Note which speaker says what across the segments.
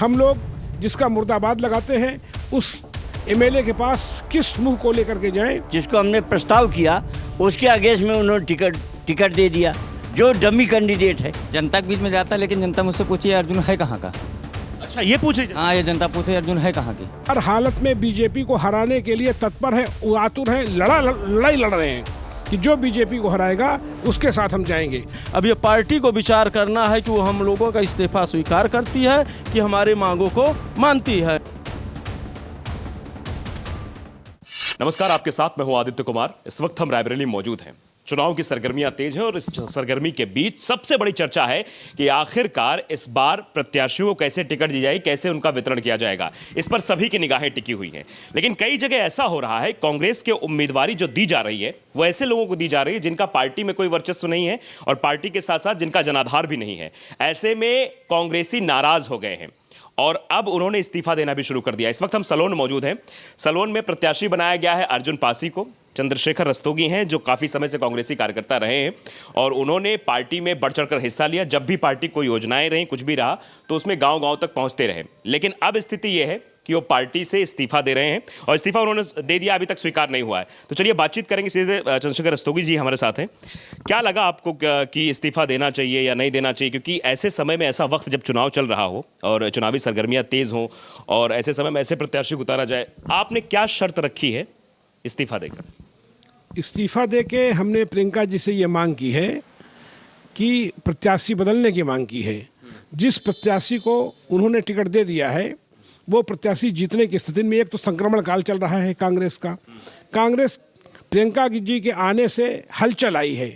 Speaker 1: हम लोग जिसका मुर्दाबाद लगाते हैं उस एमएलए के पास किस मुंह को लेकर के जाएं?
Speaker 2: जिसको हमने प्रस्ताव किया उसके अगेंस्ट में उन्होंने टिकट दे दिया, जो डमी कैंडिडेट है।
Speaker 3: जनता के बीच में जाता है, लेकिन जनता मुझसे पूछी अर्जुन है कहाँ का।
Speaker 4: अच्छा, ये पूछे?
Speaker 3: हाँ, ये जनता पूछे अर्जुन है कहाँ की।
Speaker 1: हर हालत में बीजेपी को हराने के लिए तत्पर है, आतुर है, लड़ाई लड़ रहे हैं कि जो बीजेपी को हराएगा उसके साथ हम जाएंगे।
Speaker 5: अब ये पार्टी को विचार करना है कि वो हम लोगों का इस्तीफा स्वीकार करती है कि हमारी मांगों को मानती है।
Speaker 4: नमस्कार, आपके साथ मैं हूं आदित्य कुमार। इस वक्त हम रायबरेली मौजूद हैं। चुनाव की सरगर्मियां तेज हैं और इस सरगर्मी के बीच सबसे बड़ी चर्चा है कि आखिरकार इस बार प्रत्याशियों को कैसे टिकट दी जाए, कैसे उनका वितरण किया जाएगा। इस पर सभी की निगाहें टिकी हुई हैं। लेकिन कई जगह ऐसा हो रहा है, कांग्रेस के उम्मीदवारी जो दी जा रही है वो ऐसे लोगों को दी जा रही है जिनका पार्टी में कोई वर्चस्व नहीं है और पार्टी के साथ साथ जिनका जनाधार भी नहीं है। ऐसे में कांग्रेसी नाराज हो गए हैं और अब उन्होंने इस्तीफा देना भी शुरू कर दिया। इस वक्त हम सलोन मौजूद हैं। सलोन में प्रत्याशी बनाया गया है अर्जुन पासी को। चंद्रशेखर रस्तोगी हैं जो काफ़ी समय से कांग्रेसी कार्यकर्ता रहे हैं और उन्होंने पार्टी में बढ़ चढ़कर हिस्सा लिया। जब भी पार्टी कोई योजनाएं रहीं, कुछ भी रहा, तो उसमें गांव-गांव तक पहुंचते रहे। लेकिन अब स्थिति यह है कि वो पार्टी से इस्तीफा दे रहे हैं और इस्तीफा उन्होंने दे दिया, अभी तक स्वीकार नहीं हुआ है। तो चलिए बातचीत करेंगे सीधे। चंद्रशेखर रस्तोगी जी हमारे साथ हैं। क्या लगा आपको कि इस्तीफा देना चाहिए या नहीं देना चाहिए? क्योंकि ऐसे समय में, ऐसा वक्त जब चुनाव चल रहा हो और चुनावी सरगर्मियां तेज हों और ऐसे समय में ऐसे प्रत्याशी को उतारा जाए, आपने क्या शर्त रखी है इस्तीफा देकर?
Speaker 1: इस्तीफा दे के हमने प्रियंका जी से ये मांग की है कि प्रत्याशी बदलने की मांग की है। जिस प्रत्याशी को उन्होंने टिकट दे दिया है वो प्रत्याशी जीतने की स्थिति में, एक तो संक्रमण काल चल रहा है कांग्रेस का। कांग्रेस प्रियंका जी के आने से हलचल आई है।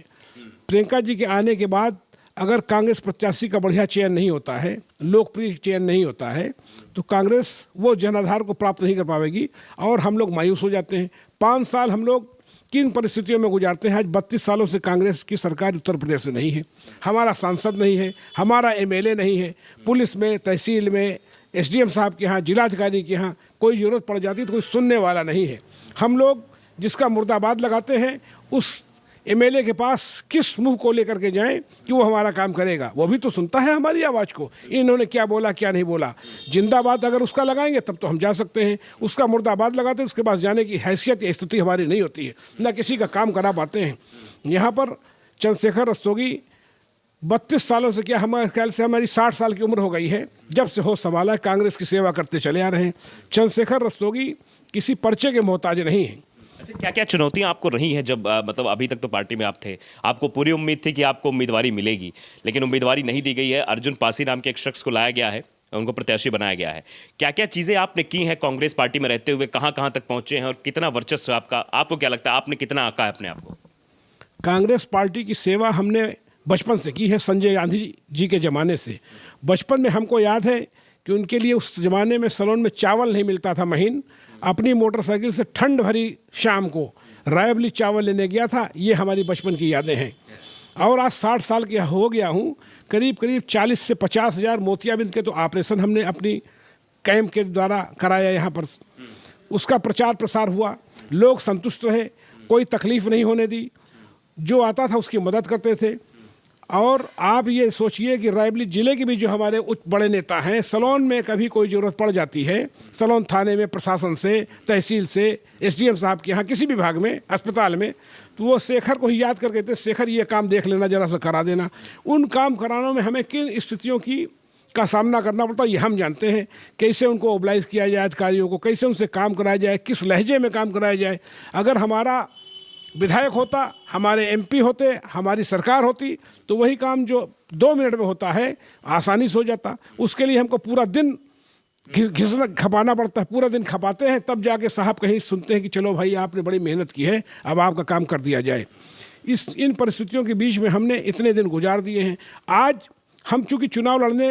Speaker 1: प्रियंका जी के आने के बाद अगर कांग्रेस प्रत्याशी का बढ़िया चयन नहीं होता है, लोकप्रिय चयन नहीं होता है, तो कांग्रेस वो जनाधार को प्राप्त नहीं कर पाएगी और हम लोग मायूस हो जाते हैं। 5 साल हम लोग किन परिस्थितियों में गुजारते हैं। आज 32 सालों से कांग्रेस की सरकार उत्तर प्रदेश में नहीं है, हमारा सांसद नहीं है, हमारा एमएलए नहीं है। पुलिस में, तहसील में, एसडीएम साहब के यहाँ, जिलाधिकारी के यहाँ कोई ज़रूरत पड़ जाती तो कोई सुनने वाला नहीं है। हम लोग जिसका मुर्दाबाद लगाते हैं उस एमएलए के पास किस मुंह को लेकर के जाएं कि वो हमारा काम करेगा? वो भी तो सुनता है हमारी आवाज़ को, इन्होंने क्या बोला क्या नहीं बोला। जिंदाबाद अगर उसका लगाएंगे तब तो हम जा सकते हैं, उसका मुर्दाबाद लगाते हैं उसके पास जाने की हैसियत या स्थिति हमारी नहीं होती है, ना किसी का काम करा पाते हैं। यहाँ पर चंद्रशेखर रस्तोगी 32 सालों से, क्या हमारे ख्याल से हमारी 60 साल की उम्र हो गई है, जब से होश संभाला है कांग्रेस की सेवा करते चले आ रहे हैं। चंद्रशेखर रस्तोगी किसी पर्चे के मोहताज नहीं हैं।
Speaker 4: अच्छा, क्या क्या चुनौतियां आपको रही हैं जब मतलब अभी तक तो पार्टी में आप थे, आपको पूरी उम्मीद थी कि आपको उम्मीदवारी मिलेगी, लेकिन उम्मीदवारी नहीं दी गई है। अर्जुन पासी नाम के एक शख्स को लाया गया है, उनको प्रत्याशी बनाया गया है। क्या क्या चीज़ें आपने की हैं कांग्रेस पार्टी में रहते हुए, कहाँ कहाँ तक पहुँचे हैं और कितना वर्चस्व है आपका? आपको क्या लगता है आपने कितना आंका है अपने आप को?
Speaker 1: कांग्रेस पार्टी की सेवा हमने बचपन से की है, संजय गांधी जी के ज़माने से। बचपन में हमको याद है कि उनके लिए उस ज़माने में सलोन में चावल नहीं मिलता था महीन। अपनी मोटरसाइकिल से ठंड भरी शाम को रायबरेली चावल लेने गया था। ये हमारी बचपन की यादें हैं। और आज 60 साल के हो गया हूँ। करीब करीब 40 से 50 हज़ार मोतियाबिंद के तो ऑपरेशन हमने अपनी कैंप के द्वारा कराया यहाँ पर। उसका प्रचार प्रसार हुआ, लोग संतुष्ट रहे, कोई तकलीफ़ नहीं होने दी, जो आता था उसकी मदद करते थे। और आप ये सोचिए कि रायबरेली ज़िले के भी जो हमारे उच्च बड़े नेता हैं, सलोन में कभी कोई ज़रूरत पड़ जाती है, सलोन थाने में प्रशासन से, तहसील से, एसडीएम साहब के यहाँ, किसी विभाग में, अस्पताल में, तो वो शेखर को ही याद करके कहते, शेखर ये काम देख लेना, ज़रा सा करा देना। उन काम कराने में हमें किन स्थितियों का सामना करना पड़ता है ये हम जानते हैं। कैसे उनको ओबलाइज किया जाए अधिकारियों को, कैसे उनसे काम कराया जाए, किस लहजे में काम कराया जाए। अगर हमारा विधायक होता, हमारे एमपी होते, हमारी सरकार होती, तो वही काम जो 2 मिनट में होता है आसानी से हो जाता। उसके लिए हमको पूरा दिन घिसना खपाना पड़ता है। पूरा दिन खपाते हैं, तब जाके साहब कहीं सुनते हैं कि चलो भाई आपने बड़ी मेहनत की है, अब आपका काम कर दिया जाए। इन परिस्थितियों के बीच में हमने इतने दिन गुजार दिए हैं। आज हम चूँकि चुनाव लड़ने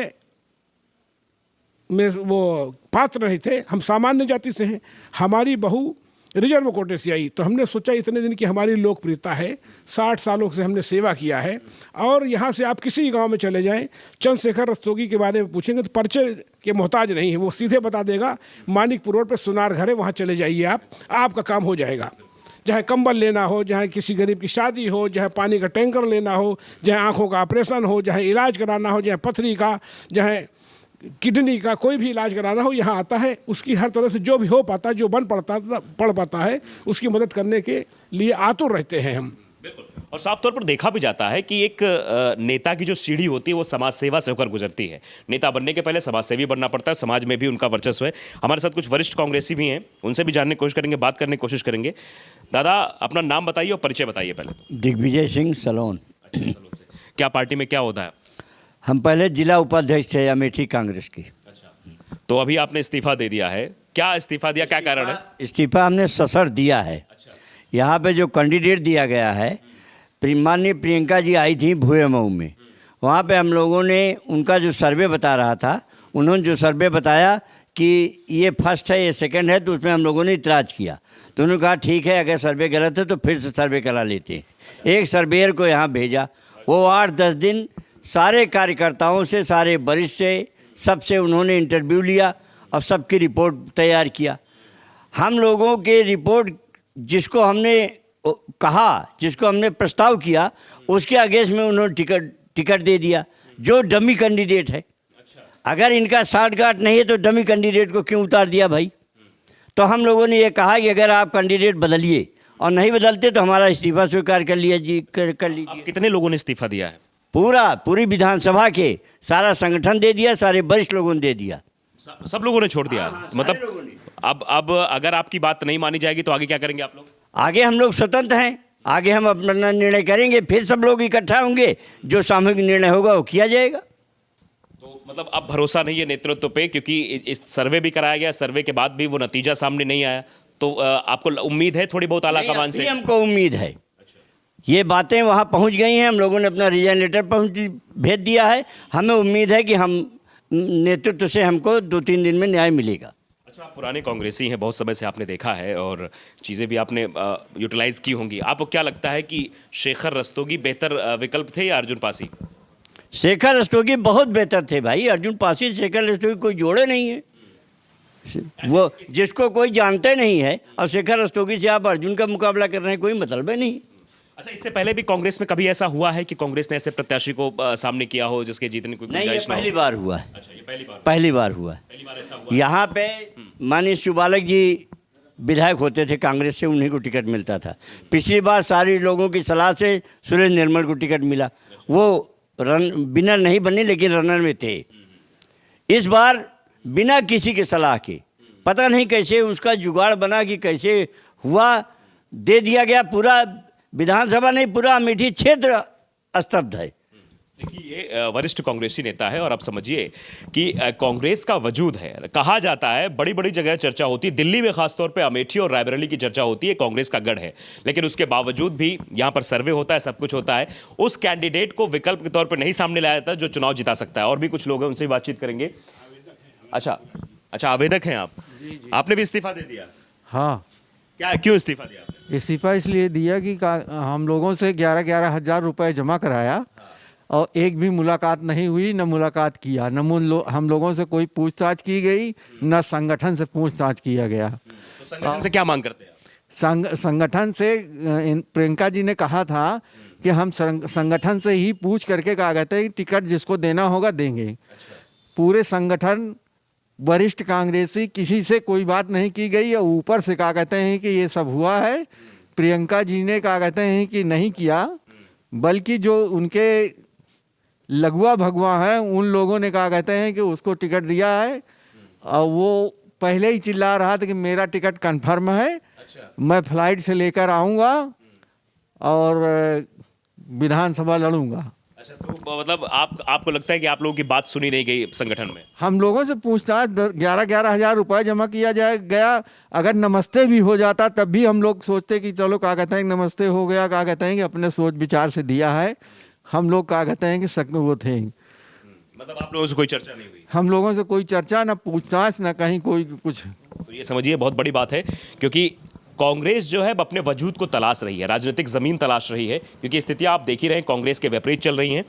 Speaker 1: में वो पात्र नहीं थे, हम सामान्य जाति से हैं, हमारी बहू रिजर्व कोटे से आई, तो हमने सोचा इतने दिन की हमारी लोकप्रियता है, 60 सालों से हमने सेवा किया है, और यहाँ से आप किसी गांव में चले जाएं, चंद्रशेखर रस्तोगी के बारे में पूछेंगे तो पर्चे के मोहताज नहीं है, वो सीधे बता देगा मानिकपुर रोड पे सुनार घर है, वहाँ चले जाइए आपका काम हो जाएगा। चाहे कंबल लेना हो, चाहे किसी गरीब की शादी हो, चाहे पानी का टैंकर लेना हो, चाहे आँखों का ऑपरेशन हो, चाहे इलाज कराना हो, चाहे पथरी का, चाहे किडनी का कोई भी इलाज कराना हो यहाँ आता है, उसकी हर तरह से जो भी हो पाता है, जो पढ़ पाता है, उसकी मदद करने के लिए आतुर रहते हैं हम।
Speaker 4: बिल्कुल। और साफ तौर पर देखा भी जाता है कि एक नेता की जो सीढ़ी होती है वो समाज सेवा से होकर गुजरती है। नेता बनने के पहले समाज सेवी बनना पड़ता है, समाज में भी उनका वर्चस्व है। हमारे साथ कुछ वरिष्ठ कांग्रेसी भी हैं, उनसे भी जानने की कोशिश करेंगे, बात करने की कोशिश करेंगे। दादा, अपना नाम बताइए और परिचय बताइए पहले।
Speaker 2: दिग्विजय सिंह सलोन।
Speaker 4: क्या पार्टी में क्या होता है?
Speaker 2: हम पहले जिला उपाध्यक्ष थे अमेठी कांग्रेस की।
Speaker 4: तो अभी आपने इस्तीफा दे दिया है, क्या इस्तीफा दिया, क्या कारण है?
Speaker 2: इस्तीफा हमने ससर दिया है। यहाँ पे जो कैंडिडेट दिया गया है, माननीय प्रियंका जी आई थी भूए मऊ में, वहाँ पे हम लोगों ने उनका जो सर्वे बता रहा था, उन्होंने जो सर्वे बताया कि ये फर्स्ट है, ये सेकंड है, तो उसमें हम लोगों ने इतराज़ किया। तो उन्होंने कहा ठीक है, अगर सर्वे गलत है तो फिर से सर्वे करा लेते हैं। एक सर्वेयर को यहाँ भेजा, वो 8-10 दिन सारे कार्यकर्ताओं से, सारे वरिष्ठ से, सबसे उन्होंने इंटरव्यू लिया और सबकी रिपोर्ट तैयार किया। हम लोगों के रिपोर्ट जिसको हमने कहा, जिसको हमने प्रस्ताव किया, उसके अगेंस्ट में उन्होंने टिकट दे दिया, जो डमी कैंडिडेट है। अगर इनका साठगांठ नहीं है तो डमी कैंडिडेट को क्यों उतार दिया भाई? तो हम लोगों ने ये कहा कि अगर आप कैंडिडेट बदलिए, और नहीं बदलते तो हमारा इस्तीफा स्वीकार कर लीजिए।
Speaker 4: कितने लोगों ने इस्तीफा दिया है?
Speaker 2: पूरी विधानसभा के सारा संगठन दे दिया, सारे वरिष्ठ लोगों ने दे दिया।
Speaker 4: सब लोगों ने छोड़ दिया? मतलब अब अगर आपकी बात नहीं मानी जाएगी तो आगे क्या करेंगे आप लोग?
Speaker 2: आगे हम लोग स्वतंत्र हैं, आगे हम अपना निर्णय करेंगे, फिर सब लोग इकट्ठा होंगे, जो सामूहिक निर्णय होगा वो किया जाएगा।
Speaker 4: तो मतलब अब भरोसा नहीं है नेतृत्व पे, क्योंकि इस सर्वे भी कराया गया, सर्वे के बाद भी वो नतीजा सामने नहीं आया, तो आपको उम्मीद है थोड़ी बहुत आला कमान से?
Speaker 2: हमको उम्मीद है, ये बातें वहाँ पहुँच गई हैं, हम लोगों ने अपना रिजाइन लेटर भेज दिया है। हमें उम्मीद है कि हम नेतृत्व से हमको 2-3 दिन में न्याय मिलेगा।
Speaker 4: अच्छा, आप पुराने कांग्रेसी हैं, बहुत समय से आपने देखा है और चीज़ें भी आपने यूटिलाइज की होंगी। आपको क्या लगता है कि शेखर रस्तोगी बेहतर विकल्प थे या अर्जुन पासी?
Speaker 2: शेखर रस्तोगी बहुत बेहतर थे भाई। अर्जुन पासी शेखर रस्तोगी कोई जोड़े नहीं है, वो जिसको कोई जानते नहीं है, और शेखर रस्तोगी से आप अर्जुन का मुकाबला कर रहे हैं, कोई मतलब है नहीं।
Speaker 4: अच्छा, इससे पहले भी कांग्रेस में कभी ऐसा हुआ है कि कांग्रेस ने ऐसे प्रत्याशी को सामने किया हो जिसके जीतने की गुंजाइश ना हो?
Speaker 2: पहली बार हुआ है।
Speaker 4: अच्छा, ये
Speaker 2: पहली बार हुआ है।
Speaker 4: पहली बार ऐसा हुआ।
Speaker 2: यहाँ पे माननीय शिवबालक जी विधायक होते थे कांग्रेस से, उन्हीं को टिकट मिलता था। पिछली बार सारे लोगों की सलाह से सुरेश निर्मल को टिकट मिला, वो विनर नहीं बने लेकिन रनर में थे। इस बार बिना किसी के सलाह के, पता नहीं कैसे उसका जुगाड़ बना कि कैसे हुआ, दे दिया गया। पूरा विधानसभा नहीं, पूरा अमेठी क्षेत्र स्तब्ध है।
Speaker 4: देखिए, ये वरिष्ठ कांग्रेसी नेता है और आप समझिए कि कांग्रेस का वजूद है। कहा जाता है बड़ी बड़ी जगह चर्चा होती है, दिल्ली में खासतौर पे अमेठी और रायबरेली की चर्चा होती है, कांग्रेस का गढ़ है। लेकिन उसके बावजूद भी यहाँ पर सर्वे होता है, सब कुछ होता है, उस कैंडिडेट को विकल्प के तौर पर नहीं सामने लाया जाता जो चुनाव जिता सकता है। और भी कुछ लोग हैं, उनसे बातचीत करेंगे। अच्छा, आवेदक हैं आप? आपने भी इस्तीफा दे दिया?
Speaker 6: हाँ।
Speaker 4: क्यों इस्तीफा दिया?
Speaker 6: इस्तीफा इसलिए दिया कि हम लोगों से 11-11 हज़ार रुपये जमा कराया और एक भी मुलाकात नहीं हुई, न मुलाकात किया, न हम लोगों से कोई पूछताछ की गई, न संगठन से पूछताछ किया गया।
Speaker 4: तो संगठन से क्या मांग करते हैं?
Speaker 6: संगठन से प्रियंका जी ने कहा था कि हम संगठन से ही पूछ करके कहा कहते हैं टिकट जिसको देना होगा देंगे। पूरे संगठन वरिष्ठ कांग्रेसी किसी से कोई बात नहीं की गई, और ऊपर से कहा कहते हैं कि ये सब हुआ है। प्रियंका जी ने कहा कहते हैं कि नहीं किया, बल्कि जो उनके लगुआ भगवा हैं उन लोगों ने कहा कहते हैं कि उसको टिकट दिया है, और वो पहले ही चिल्ला रहा था कि मेरा टिकट कन्फर्म है, मैं फ्लाइट से लेकर आऊँगा और विधानसभा लड़ूंगा।
Speaker 4: अच्छा, तो मतलब आपको लगता है कि आप लोगों की बात सुनी नहीं गई संगठन में?
Speaker 6: हम लोगों से पूछताछ 11-11 हज़ार रुपये जमा किया गया। अगर नमस्ते भी हो जाता तब भी हम लोग सोचते कि चलो क्या कहते हैं नमस्ते हो गया, क्या कहते हैं कि अपने सोच विचार से दिया है। हम लोग क्या कहते हैं कि वो थे।
Speaker 4: मतलब आप लोगों से कोई चर्चा नहीं हुई?
Speaker 6: हम लोगों से कोई चर्चा, ना पूछताछ, ना कहीं कोई कुछ।
Speaker 4: तो ये समझिए बहुत बड़ी बात है, क्योंकि कांग्रेस जो है अपने वजूद को तलाश रही है, राजनीतिक ज़मीन तलाश रही है, क्योंकि स्थितियां आप देख ही रहे हैं कांग्रेस के विपरीत चल रही हैं।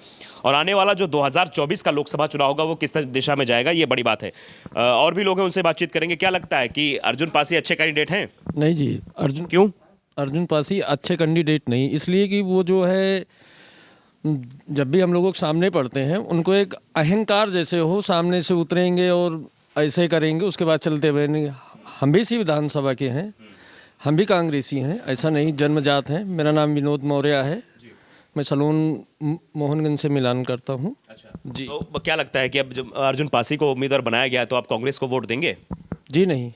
Speaker 4: और आने वाला जो 2024 का लोकसभा चुनाव होगा वो किस दिशा में जाएगा, ये बड़ी बात है। और भी लोग हैं, उनसे बातचीत करेंगे। क्या लगता है कि अर्जुन पासी अच्छे कैंडिडेट हैं?
Speaker 7: नहीं जी,
Speaker 4: क्यों?
Speaker 7: अर्जुन पासी अच्छे कैंडिडेट नहीं, इसलिए कि वो जो है
Speaker 5: जब भी हम लोगों के सामने पड़ते हैं उनको एक अहंकार जैसे हो, सामने से उतरेंगे और ऐसे करेंगे, उसके बाद चलते रहेंगे। हम भी इसी विधानसभा के हैं, हम भी कांग्रेसी हैं, ऐसा नहीं, जन्मजात हैं। मेरा नाम विनोद मौर्य है, मैं सलून मोहनगंज से मिलान करता हूँ।
Speaker 4: अच्छा
Speaker 5: जी।
Speaker 4: तो क्या लगता है कि अब जब अर्जुन पासी को उम्मीदवार बनाया गया है तो आप कांग्रेस को वोट देंगे?
Speaker 5: जी नहीं,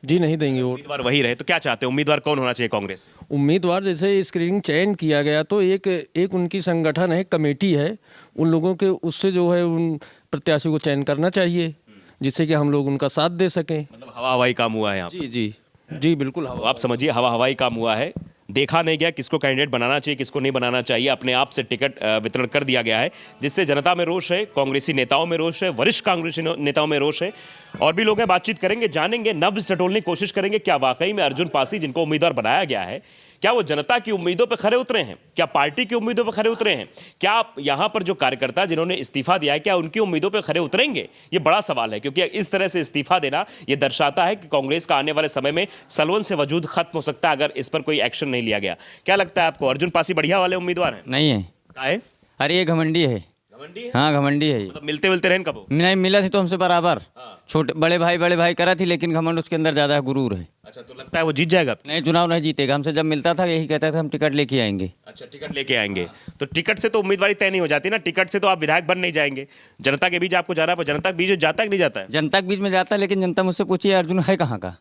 Speaker 5: जी नहीं देंगे वोट।
Speaker 4: उम्मीदवार वही रहे तो क्या चाहते हैं, उम्मीदवार कौन होना चाहिए कांग्रेस?
Speaker 5: उम्मीदवार जैसे स्क्रीनिंग चयन किया गया तो एक उनकी संगठन है, कमेटी है, उन लोगों के उससे जो है उन प्रत्याशियों को चयन करना चाहिए जिससे कि हम लोग उनका साथ दे सकें।
Speaker 4: मतलब हवा हवाई काम हुआ है यहाँ पे।
Speaker 5: जी जी जी बिल्कुल।
Speaker 4: तो आप समझिए हवा हवाई काम हुआ है, देखा नहीं गया किसको कैंडिडेट बनाना चाहिए किसको नहीं बनाना चाहिए, अपने आप से टिकट वितरण कर दिया गया है, जिससे जनता में रोष है, कांग्रेसी नेताओं में रोष है, वरिष्ठ कांग्रेसी नेताओं में रोष है। और भी लोग हैं, बातचीत करेंगे, जानेंगे, नब्ज टटोलने की कोशिश करेंगे क्या वाकई में अर्जुन पासी जिनको उम्मीदवार बनाया गया है क्या वो जनता की उम्मीदों पर खरे उतरे हैं, क्या पार्टी की उम्मीदों पर खरे उतरे हैं, क्या यहाँ पर जो कार्यकर्ता जिन्होंने इस्तीफा दिया है क्या उनकी उम्मीदों पर खरे उतरेंगे? ये बड़ा सवाल है, क्योंकि इस तरह से इस्तीफा देना ये दर्शाता है कि कांग्रेस का आने वाले समय में सलवन से वजूद खत्म हो सकता है अगर इस पर कोई एक्शन नहीं लिया गया। क्या लगता है आपको, अर्जुन पासी बढ़िया वाले उम्मीदवार हैं?
Speaker 3: नहीं है।
Speaker 4: क्या है?
Speaker 3: अरे ये घमंडी है।
Speaker 4: घमंडी है?
Speaker 3: हाँ घमंडी है ये।
Speaker 4: मतलब मिलते मिलते रहन कब?
Speaker 3: नहीं मिला थी तो हमसे बराबर, छोटे बड़े भाई करा थी, लेकिन घमंड उसके अंदर ज़्यादा है, गुरूर है।
Speaker 4: अच्छा, तो लगता है वो जीत जाएगा?
Speaker 3: नहीं, चुनाव नहीं जीतेगा। हमसे जब मिलता था यही कहता था हम टिकट लेके आएंगे।
Speaker 4: अच्छा, टिकट लेके आएंगे। तो टिकट से तो उम्मीदवारी तय नहीं हो जाती ना, टिकट से तो आप विधायक बन नहीं जाएंगे, जनता के बीच आपको जाना, पर जनता के बीच जाता है कि नहीं जाता है?
Speaker 3: जनता के बीच में जाता है, लेकिन जनता मुझसे पूछिए अर्जुन है कहाँ का।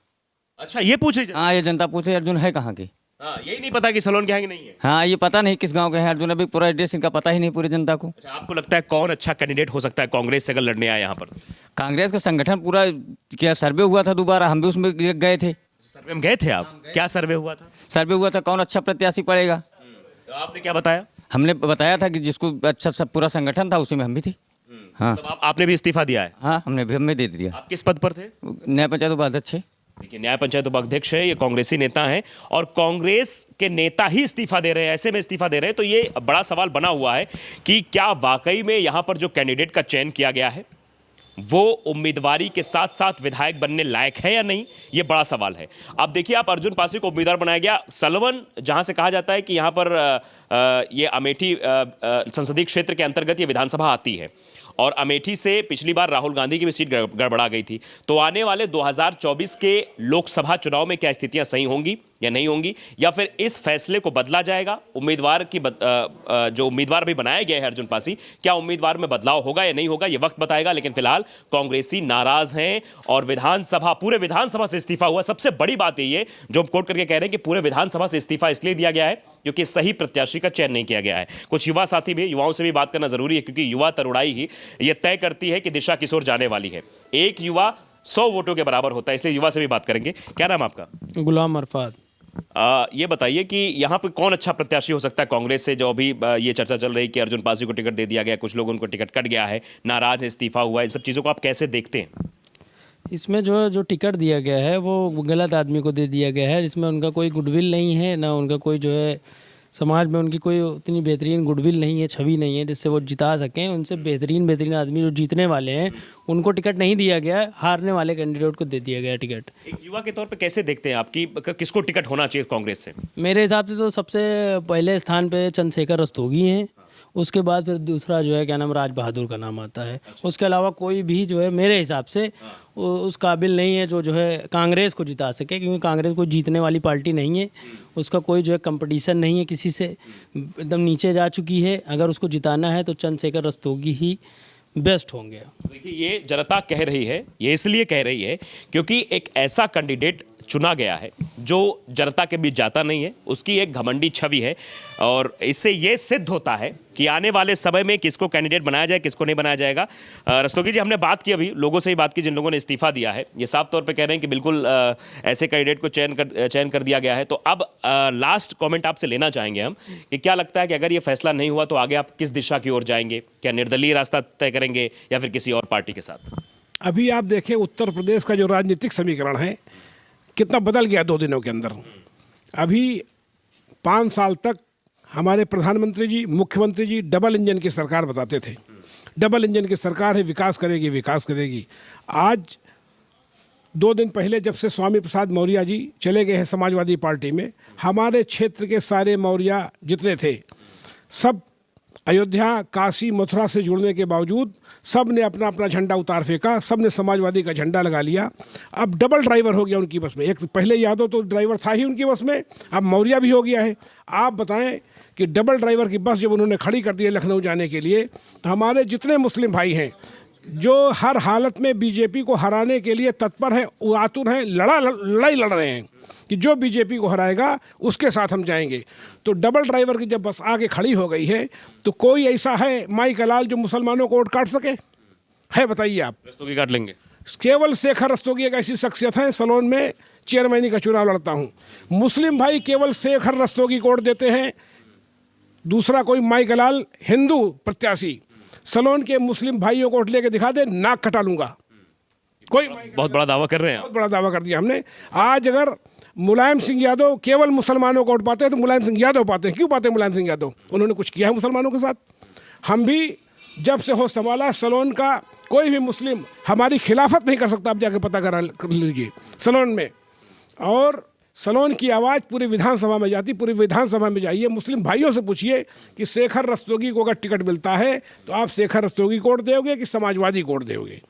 Speaker 4: अच्छा, ये पूछ रही
Speaker 3: हाँ, ये जनता पूछे अर्जुन है कहाँ की।
Speaker 4: हाँ, यही नहीं पता कि सलोन के हैं कि नहीं है।
Speaker 3: हाँ, ये पता नहीं किस गांव के हैं अर्जुन, अभी पूरा एड्रेस इनका पता ही नहीं पूरी जनता को।
Speaker 4: अच्छा, आपको लगता है कौन अच्छा कैंडिडेट हो सकता है कांग्रेस से अगर लड़ने आए यहाँ पर?
Speaker 3: कांग्रेस का संगठन पूरा, क्या सर्वे हुआ था दोबारा, हम भी उसमें गए थे।
Speaker 4: सर्वे में गए थे आप? क्या सर्वे हुआ था?
Speaker 3: सर्वे हुआ था कौन अच्छा प्रत्याशी पड़ेगा।
Speaker 4: तो आपने क्या बताया?
Speaker 3: हमने बताया था कि जिसको अच्छा सब पूरा संगठन था उसी में हम भी थे। हाँ
Speaker 4: मतलब आपने भी इस्तीफा दिया है?
Speaker 3: हाँ, हमने भी हमें दे दिया।
Speaker 4: आप किस पद पर थे?
Speaker 3: नया पंचायत उपाध्यक्ष है।
Speaker 4: देखिए, न्याय पंचायत उपाध्यक्ष है, ये कांग्रेसी नेता हैं और कांग्रेस के नेता ही इस्तीफा दे रहे हैं, ऐसे में इस्तीफा दे रहे हैं। तो ये बड़ा सवाल बना हुआ है कि क्या वाकई में यहाँ पर जो कैंडिडेट का चयन किया गया है वो उम्मीदवारी के साथ साथ विधायक बनने लायक है या नहीं, ये बड़ा सवाल है। अब देखिए, आप अर्जुन पासी को उम्मीदवार बनाया गया, सलवन जहां से कहा जाता है कि यहाँ पर ये अमेठी संसदीय क्षेत्र के अंतर्गत ये विधानसभा आती है और अमेठी से पिछली बार राहुल गांधी की भी सीट गड़बड़ा गई थी। तो आने वाले 2024 के लोकसभा चुनाव में क्या स्थितियां सही होंगी या नहीं होंगी, या फिर इस फैसले को बदला जाएगा? उम्मीदवार की जो उम्मीदवार भी बनाया गया है अर्जुन पासी, क्या उम्मीदवार में बदलाव होगा या नहीं होगा, ये वक्त बताएगा। लेकिन फिलहाल कांग्रेसी नाराज हैं और पूरे विधानसभा से इस्तीफा हुआ। सबसे बड़ी बात यही है जो हम कोट करके कह रहे हैं कि पूरे विधानसभा से इस्तीफा इसलिए दिया गया है क्योंकि सही प्रत्याशी का चयन नहीं किया गया है। कुछ युवा साथी भी, युवाओं से भी बात करना जरूरी है, क्योंकि युवा तरुणाई ही ये तय करती है कि दिशा किस ओर जाने वाली है। एक युवा 100 वोटों के बराबर होता है, इसलिए युवा से भी बात करेंगे। क्या नाम आपका?
Speaker 1: गुलाम अरफात।
Speaker 4: ये बताइए कि यहाँ पे कौन अच्छा प्रत्याशी हो सकता है कांग्रेस से, जो अभी ये चर्चा चल रही है कि अर्जुन पासी को टिकट दे दिया गया, कुछ लोग उनको टिकट कट गया है, नाराज है, इस्तीफा हुआ है, इन सब चीज़ों को आप कैसे देखते हैं?
Speaker 7: इसमें जो टिकट दिया गया है वो गलत आदमी को दे दिया गया है, जिसमें उनका कोई गुडविल नहीं है, ना उनका कोई जो है समाज में उनकी कोई उतनी बेहतरीन गुडविल नहीं है, छवि नहीं है जिससे वो जिता सकें। उनसे बेहतरीन आदमी जो जीतने वाले हैं उनको टिकट नहीं दिया गया, हारने वाले कैंडिडेट को दे दिया गया टिकट।
Speaker 4: एक युवा के तौर पे कैसे देखते हैं आप कि किसको टिकट होना चाहिए कांग्रेस से?
Speaker 7: मेरे हिसाब से तो सबसे पहले स्थान पे चंद्रशेखर रस्तोगी हैं, उसके बाद फिर दूसरा जो है क्या नाम, राज बहादुर का नाम आता है। उसके अलावा कोई भी जो है मेरे हिसाब से उस काबिल नहीं है जो है कांग्रेस को जिता सके, क्योंकि कांग्रेस कोई जीतने वाली पार्टी नहीं है, उसका कोई जो है कंपटीशन नहीं है किसी से, एकदम नीचे जा चुकी है। अगर उसको जिताना है तो चंद्रशेखर रस्तोगी ही बेस्ट होंगे।
Speaker 4: देखिए, ये जनता कह रही है, ये इसलिए कह रही है क्योंकि एक ऐसा कैंडिडेट चुना गया है जो जनता के बीच जाता नहीं है, उसकी एक घमंडी छवि है और इससे ये सिद्ध होता है कि आने वाले समय में किसको कैंडिडेट बनाया जाए, किसको नहीं बनाया जाएगा। रस्तोगी जी, हमने बात की, अभी लोगों से ही बात की जिन लोगों ने इस्तीफा दिया है, ये साफ तौर पे कह रहे हैं कि बिल्कुल ऐसे कैंडिडेट को चयन कर दिया गया है। तो अब लास्ट कमेंट आपसे लेना चाहेंगे हम कि क्या लगता है कि अगर ये फैसला नहीं हुआ तो आगे आप किस दिशा की ओर जाएंगे? क्या निर्दलीय रास्ता तय करेंगे या फिर किसी और पार्टी के साथ?
Speaker 1: अभी आप देखें उत्तर प्रदेश का जो राजनीतिक समीकरण है कितना बदल गया 2 दिनों के अंदर। अभी 5 साल तक हमारे प्रधानमंत्री जी, मुख्यमंत्री जी डबल इंजन की सरकार बताते थे, डबल इंजन की सरकार है, विकास करेगी विकास करेगी। आज 2 दिन पहले जब से स्वामी प्रसाद मौर्य जी चले गए हैं समाजवादी पार्टी में, हमारे क्षेत्र के सारे मौर्य जितने थे सब अयोध्या, काशी, मथुरा से जुड़ने के बावजूद सब ने अपना अपना झंडा उतार फेंका, सब ने समाजवादी का झंडा लगा लिया। अब डबल ड्राइवर हो गया उनकी बस में। एक पहले यादव तो ड्राइवर था ही उनकी बस में, अब मौर्य भी हो गया है। आप बताएं कि डबल ड्राइवर की बस जब उन्होंने खड़ी कर दी है लखनऊ जाने के लिए, तो हमारे जितने मुस्लिम भाई हैं जो हर हालत में बीजेपी को हराने के लिए तत्पर हैं, वो आतुर हैं, लड़ाई लड़ रहे हैं कि जो बीजेपी को हराएगा उसके साथ हम जाएंगे। तो डबल ड्राइवर की जब बस आगे खड़ी हो गई है, तो कोई ऐसा है माई कलाल जो मुसलमानों को वोट काट सके? है बताइए आप।
Speaker 4: रस्तोगी काट लेंगे।
Speaker 1: केवल शेखर रस्तोगी एक ऐसी शख्सियत है, सलोन में चेयरमैनी का चुनाव लड़ता हूँ, मुस्लिम भाई केवल शेखर रस्तोगी को वोट देते हैं। दूसरा कोई माई कलाल हिंदू प्रत्याशी सलोन के मुस्लिम भाइयों को वोट लेके दिखा दे, नाक कटा लूंगा। कोई
Speaker 4: बहुत बड़ा दावा कर रहे हैं आप।
Speaker 1: बहुत बड़ा दावा कर दिया हमने। आज अगर मुलायम सिंह यादव केवल मुसलमानों को वोट पाते हैं तो मुलायम सिंह यादव पाते हैं। क्यों पाते हैं मुलायम सिंह यादव? उन्होंने कुछ किया है मुसलमानों के साथ? हम भी जब से हो संभाला सलोन का कोई भी मुस्लिम हमारी खिलाफत नहीं कर सकता। आप जाके पता कर लीजिए सलोन में। और सलोन की आवाज़ पूरी विधानसभा में जाती। पूरी विधानसभा में जाइए, मुस्लिम भाइयों से पूछिए कि शेखर रस्तोगी को अगर टिकट मिलता है तो आप शेखर रस्तोगी को वोट दोगे कि समाजवादी को वोट दोगे?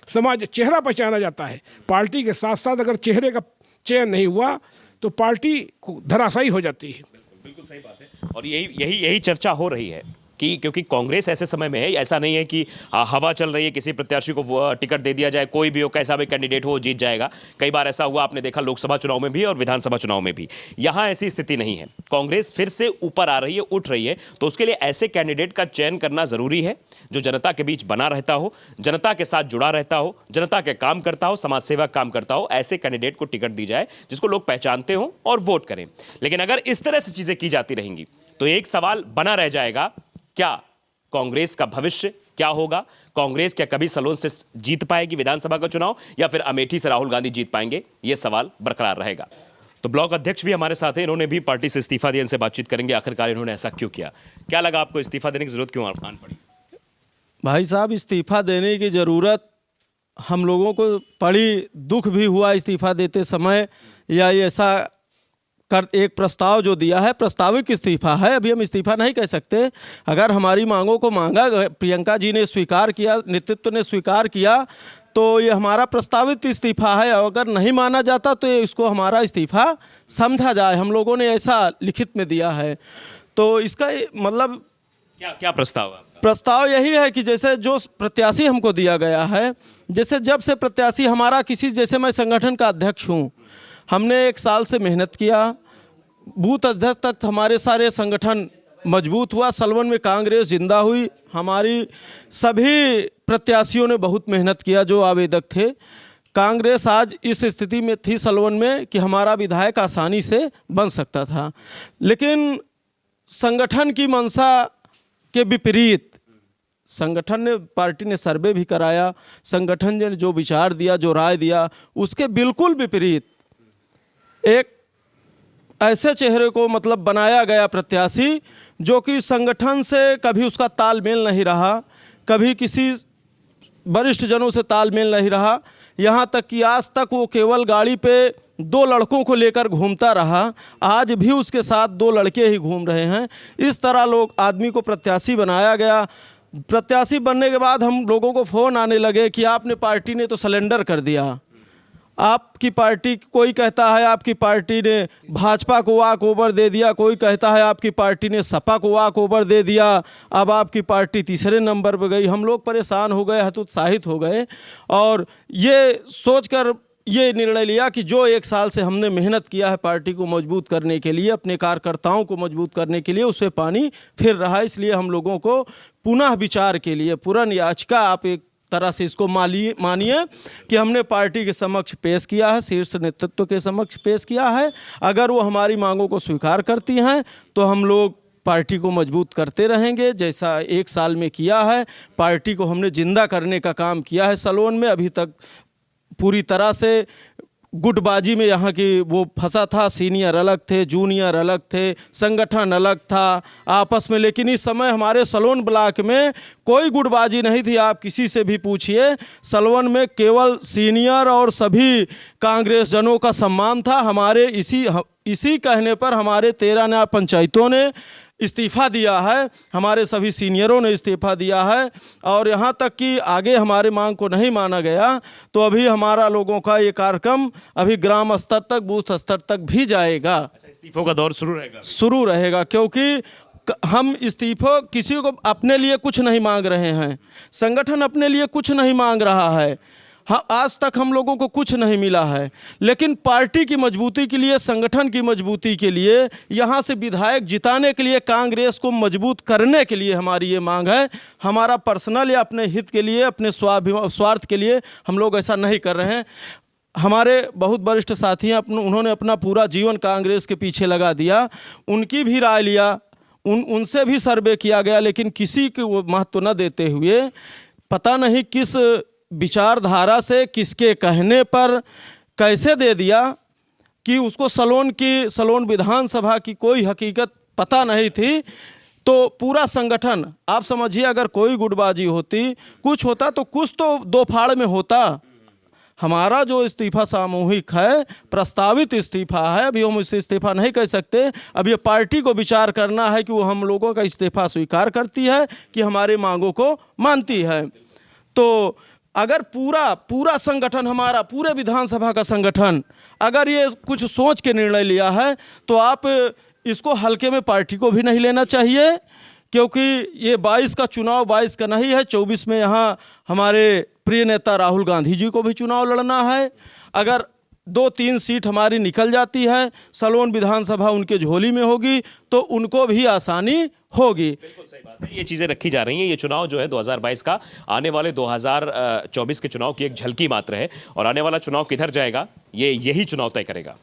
Speaker 1: समाज चेहरा पहचाना जाता है। पार्टी के साथ साथ अगर चेहरे का चयन नहीं हुआ तो पार्टी धराशायी हो जाती है।
Speaker 4: बिल्कुल सही बात है। और यही चर्चा हो रही है कि क्योंकि कांग्रेस ऐसे समय में है, ऐसा नहीं है कि हवा चल रही है किसी प्रत्याशी को टिकट दे दिया जाए, कोई भी हो, कैसा भी कैंडिडेट हो, जीत जाएगा। कई बार ऐसा हुआ, आपने देखा लोकसभा चुनाव में भी और विधानसभा चुनाव में भी। यहाँ ऐसी स्थिति नहीं है। कांग्रेस फिर से ऊपर आ रही है, उठ रही है, तो उसके लिए ऐसे कैंडिडेट का चयन करना जरूरी है जो जनता के बीच बना रहता हो, जनता के साथ जुड़ा रहता हो, जनता के काम करता हो, समाज सेवा काम करता हो। ऐसे कैंडिडेट को टिकट दी जाए जिसको लोग पहचानते हो और वोट करें। लेकिन अगर इस तरह से चीजें की जाती रहेंगी तो एक सवाल बना रह जाएगा, क्या कांग्रेस का भविष्य क्या होगा? कांग्रेस क्या कभी सलोन से जीत पाएगी विधानसभा का चुनाव, या फिर अमेठी से राहुल गांधी जीत पाएंगे? यह सवाल बरकरार रहेगा। तो ब्लॉक अध्यक्ष भी हमारे साथ हैं, इन्होंने भी पार्टी से इस्तीफा दिया। इनसे बातचीत करेंगे आखिरकार इन्होंने ऐसा क्यों किया, क्या लगा आपको, इस्तीफा देने की जरूरत क्यों आन पड़ी?
Speaker 5: भाई साहब, इस्तीफा देने की ज़रूरत हम लोगों को पड़ी, दुख भी हुआ इस्तीफा देते समय। या ऐसा कर एक प्रस्ताव जो दिया है प्रस्तावित इस्तीफा है, अभी हम इस्तीफा नहीं कह सकते। अगर हमारी मांगों को मांगा, प्रियंका जी ने स्वीकार किया, नेतृत्व ने स्वीकार किया, तो ये हमारा प्रस्तावित इस्तीफा है। अगर नहीं माना जाता तो इसको हमारा इस्तीफा समझा जाए। हम लोगों ने ऐसा लिखित में दिया है। तो इसका मतलब
Speaker 4: क्या प्रस्ताव है?
Speaker 5: प्रस्ताव यही है कि जैसे जो प्रत्याशी हमको दिया गया है, जैसे जब से प्रत्याशी हमारा किसी, जैसे मैं संगठन का अध्यक्ष हूँ, हमने 1 साल से मेहनत किया, बूथ अध्यक्ष तक हमारे सारे संगठन मजबूत हुआ, सलवन में कांग्रेस जिंदा हुई। हमारी सभी प्रत्याशियों ने बहुत मेहनत किया जो आवेदक थे। कांग्रेस आज इस स्थिति में थी सलवन में कि हमारा विधायक आसानी से बन सकता था, लेकिन संगठन की मंशा के विपरीत संगठन ने, पार्टी ने सर्वे भी कराया, संगठन ने जो विचार दिया, जो राय दिया, उसके बिल्कुल विपरीत एक ऐसे चेहरे को मतलब बनाया गया प्रत्याशी जो कि संगठन से कभी उसका तालमेल नहीं रहा, कभी किसी वरिष्ठ जनों से तालमेल नहीं रहा। यहाँ तक कि आज तक वो केवल गाड़ी पे 2 लड़कों को लेकर घूमता रहा। आज भी उसके साथ 2 लड़के ही घूम रहे हैं। इस तरह लोग आदमी को प्रत्याशी बनाया गया। प्रत्याशी बनने के बाद हम लोगों को फ़ोन आने लगे कि आपने पार्टी ने तो सरेंडर कर दिया, आपकी पार्टी, कोई कहता है आपकी पार्टी ने भाजपा को वॉक ओवर दे दिया, कोई कहता है आपकी पार्टी ने सपा को वॉक ओवर दे दिया, अब आपकी पार्टी तीसरे नंबर पर गई। हम लोग परेशान हो गए, हतोत्साहित हो गए और ये सोचकर ये निर्णय लिया कि जो 1 साल से हमने मेहनत किया है पार्टी को मजबूत करने के लिए, अपने कार्यकर्ताओं को मजबूत करने के लिए, उससे पानी फिर रहा। इसलिए हम लोगों को पुनः विचार के लिए, पूर्ण याचिका आप एक तरह से इसको मानिए कि हमने पार्टी के समक्ष पेश किया है, शीर्ष नेतृत्व के समक्ष पेश किया है। अगर वो हमारी मांगों को स्वीकार करती हैं तो हम लोग पार्टी को मजबूत करते रहेंगे, जैसा 1 साल में किया है। पार्टी को हमने जिंदा करने का काम किया है सलोन में। अभी तक पूरी तरह से गुटबाजी में यहाँ की वो फंसा था, सीनियर अलग थे, जूनियर अलग थे, संगठन अलग था आपस में। लेकिन इस समय हमारे सलोन ब्लॉक में कोई गुटबाजी नहीं थी। आप किसी से भी पूछिए, सलोन में केवल सीनियर और सभी कांग्रेस जनों का सम्मान था। हमारे इसी कहने पर हमारे 13 नया पंचायतों ने इस्तीफ़ा दिया है, हमारे सभी सीनियरों ने इस्तीफ़ा दिया है और यहाँ तक कि आगे हमारे मांग को नहीं माना गया तो अभी हमारा लोगों का ये कार्यक्रम अभी ग्राम स्तर तक, बूथ स्तर तक भी जाएगा।
Speaker 4: अच्छा, इस्तीफों का दौर
Speaker 5: शुरू रहेगा क्योंकि हम इस्तीफा किसी को अपने लिए कुछ नहीं मांग रहे हैं, संगठन अपने लिए कुछ नहीं मांग रहा है। हाँ, आज तक हम लोगों को कुछ नहीं मिला है, लेकिन पार्टी की मजबूती के लिए, संगठन की मजबूती के लिए, यहाँ से विधायक जिताने के लिए, कांग्रेस को मजबूत करने के लिए हमारी ये मांग है। हमारा पर्सनल या अपने हित के लिए, अपने स्वार्थ के लिए हम लोग ऐसा नहीं कर रहे हैं। हमारे बहुत वरिष्ठ साथी हैं, उन्होंने अपना पूरा जीवन कांग्रेस के पीछे लगा दिया, उनकी भी राय लिया, उनसे भी सर्वे किया गया, लेकिन किसी को वो महत्व न देते हुए पता नहीं किस विचारधारा से, किसके कहने पर कैसे दे दिया कि उसको सलोन विधानसभा की कोई हकीकत पता नहीं थी। तो पूरा संगठन, आप समझिए, अगर कोई गुटबाजी होती, कुछ होता तो कुछ तो दो फाड़ में होता। हमारा जो इस्तीफा सामूहिक है, प्रस्तावित इस्तीफा है, अभी हम इसे इस्तीफा नहीं कह सकते। अब ये पार्टी को विचार करना है कि वो हम लोगों का इस्तीफा स्वीकार करती है कि हमारे मांगों को मानती है। तो अगर पूरा संगठन, हमारा पूरे विधानसभा का संगठन अगर ये कुछ सोच के निर्णय लिया है तो आप इसको हल्के में पार्टी को भी नहीं लेना चाहिए, क्योंकि ये 22 का चुनाव 22 का नहीं है, 24 में यहाँ हमारे प्रिय नेता राहुल गांधी जी को भी चुनाव लड़ना है। अगर 2-3 सीट हमारी निकल जाती है, सलोन विधानसभा उनके झोली में होगी तो उनको भी आसानी होगी।
Speaker 4: बिल्कुल सही बात है, ये चीज़ें रखी जा रही हैं। ये चुनाव जो है 2022 का आने वाले 2024 के चुनाव की एक झलकी मात्र है और आने वाला चुनाव किधर जाएगा ये यही चुनाव तय करेगा।